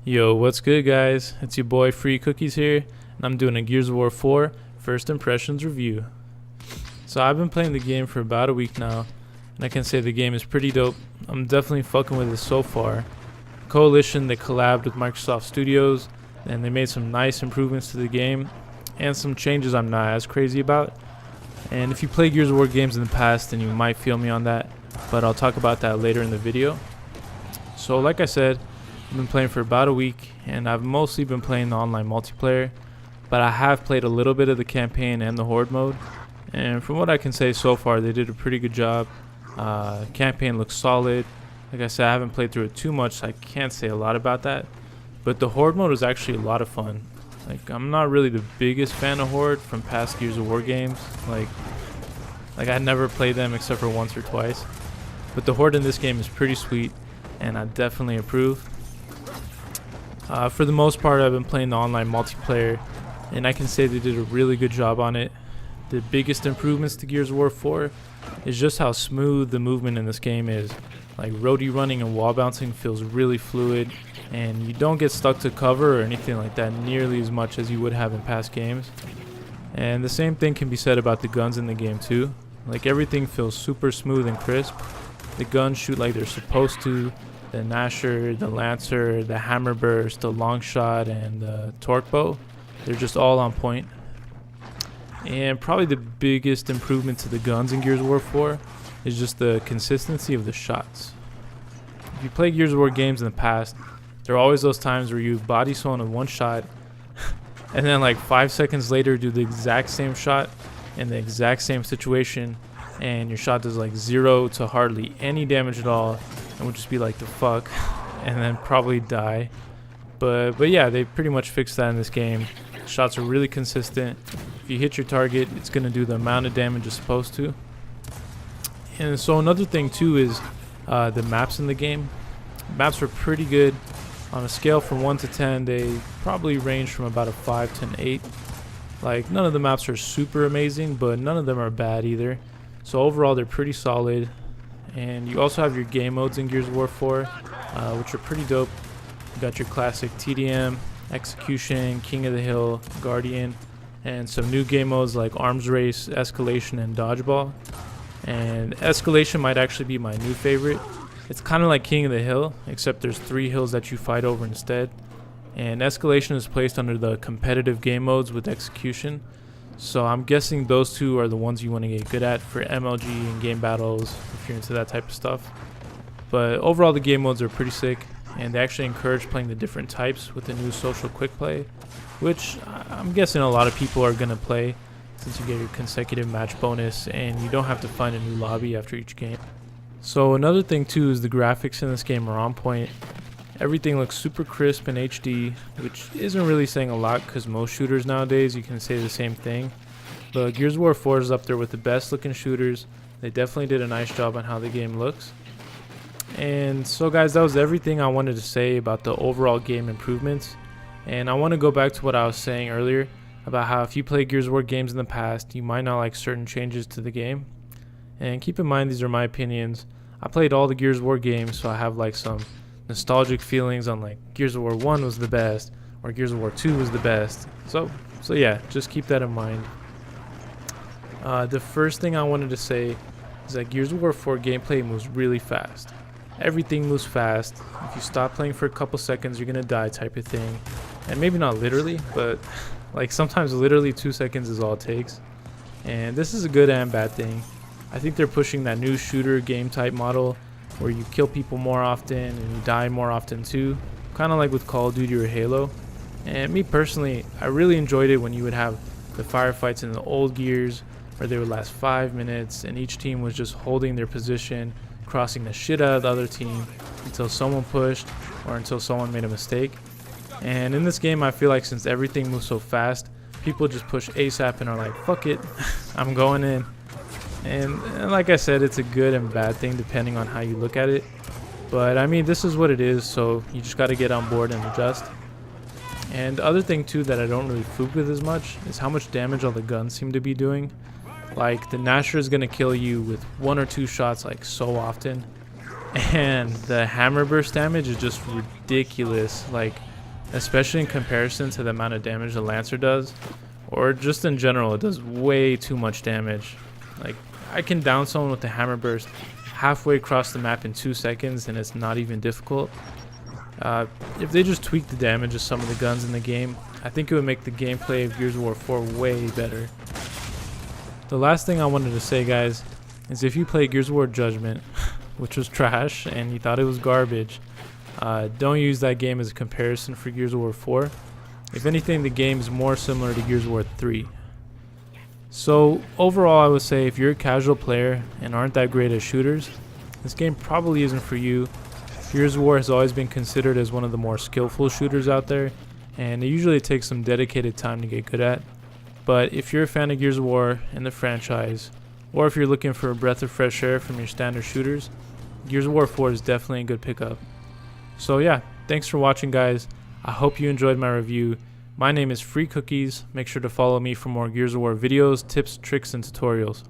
Yo, what's good, guys? It's your boy Free Cookies here, and I'm doing a Gears of War 4 First Impressions review. So I've been playing the game for about a week now, and I can say the game is pretty dope. I'm definitely fucking with it so far. Coalition, they collabed with Microsoft Studios, and they made some nice improvements to the game, and some changes I'm not as crazy about. And if you play Gears of War games in the past, then you might feel me on that, but I'll talk about that later in the video. So like I said, I've been playing for about a week, and I've mostly been playing the online multiplayer, but I have played a little bit of the campaign and the horde mode, and from what I can say so far, they did a pretty good job. Campaign looks solid. Like I said, I haven't played through it too much, so I can't say a lot about that, but the horde mode is actually a lot of fun. Like, I'm not really the biggest fan of horde from past Gears of War games. Like I never played them except for once or twice, but the horde in this game is pretty sweet, and I definitely approve. For the most part, I've been playing the online multiplayer, and I can say they did a really good job on it. The biggest improvements to Gears of War 4 is just how smooth the movement in this game is. Like, roadie running and wall bouncing feels really fluid, and you don't get stuck to cover or anything like that nearly as much as you would have in past games. And the same thing can be said about the guns in the game too. Like, everything feels super smooth and crisp. The guns shoot like they're supposed to. The Gnasher, the Lancer, the Hammerburst, the Longshot, and the Torque Bow, they're just all on point. And probably the biggest improvement to the guns in Gears of War 4 is just the consistency of the shots. If you play Gears of War games in the past, there are always those times where you body someone in one shot and then like 5 seconds later do the exact same shot in the exact same situation, and your shot does like 0 to hardly any damage at all, and would just be like, the fuck, and then probably die. But yeah, they pretty much fixed that in this game. Shots are really consistent. If you hit your target, it's going to do the amount of damage it's supposed to. And so another thing too is the maps in the game. Maps are pretty good. On a scale from 1 to 10, they probably range from about a 5 to an 8. Like, none of the maps are super amazing, but none of them are bad either. So overall, they're pretty solid. And you also have your game modes in Gears of War 4, which are pretty dope. You got your classic TDM, Execution, King of the Hill, Guardian, and some new game modes like Arms Race, Escalation, and Dodgeball. And Escalation might actually be my new favorite. It's kind of like King of the Hill, except there's 3 hills that you fight over instead. And Escalation is placed under the competitive game modes with Execution. So I'm guessing those two are the ones you want to get good at for MLG and game battles if you're into that type of stuff. But overall, the game modes are pretty sick, and they actually encourage playing the different types with the new social quick play, which I'm guessing a lot of people are going to play since you get your consecutive match bonus and you don't have to find a new lobby after each game. So another thing too is the graphics in this game are on point. Everything looks super crisp in HD, which isn't really saying a lot because most shooters nowadays you can say the same thing. But Gears of War 4 is up there with the best looking shooters. They definitely did a nice job on how the game looks. And so guys, that was everything I wanted to say about the overall game improvements. And I want to go back to what I was saying earlier about how if you play Gears of War games in the past, you might not like certain changes to the game. And keep in mind, these are my opinions. I played all the Gears of War games, so I have like some nostalgic feelings on like Gears of War 1 was the best or Gears of War 2 was the best. So yeah, just keep that in mind. The first thing I wanted to say is that Gears of War 4 gameplay moves really fast. Everything moves fast. If you stop playing for a couple seconds, you're gonna die type of thing. And maybe not literally, but like sometimes literally 2 seconds is all it takes. And this is a good and bad thing. I think they're pushing that new shooter game type model where you kill people more often and you die more often too, kind of like with Call of Duty or Halo. And me personally, I really enjoyed it when you would have the firefights in the old Gears where they would last 5 minutes and each team was just holding their position, crossing the shit out of the other team until someone pushed or until someone made a mistake. And in this game, I feel like since everything moves so fast, people just push ASAP and are like, fuck it, I'm going in. And like I said, it's a good and bad thing depending on how you look at it. But I mean, this is what it is, so you just got to get on board and adjust. And the other thing too that I don't really fool with as much is how much damage all the guns seem to be doing. Like, the Gnasher is going to kill you with 1 or 2 shots like so often. And the hammer burst damage is just ridiculous. Like, especially in comparison to the amount of damage the Lancer does, or just in general. It does way too much damage. Like, I can down someone with the hammer burst halfway across the map in 2 seconds, and it's not even difficult. If they just tweak the damage of some of the guns in the game, I think it would make the gameplay of Gears of War 4 way better. The last thing I wanted to say, guys, is if you play Gears of War Judgment, which was trash, and you thought it was garbage, don't use that game as a comparison for Gears of War 4. If anything, the game is more similar to Gears of War 3. So overall, I would say if you're a casual player and aren't that great at shooters, this game probably isn't for you. Gears of War has always been considered as one of the more skillful shooters out there, and it usually takes some dedicated time to get good at. But if you're a fan of Gears of War and the franchise, or if you're looking for a breath of fresh air from your standard shooters, Gears of War 4 is definitely a good pickup. So yeah, thanks for watching, guys. I hope you enjoyed my review. My name is Free Cookies. Make sure to follow me for more Gears of War videos, tips, tricks, and tutorials.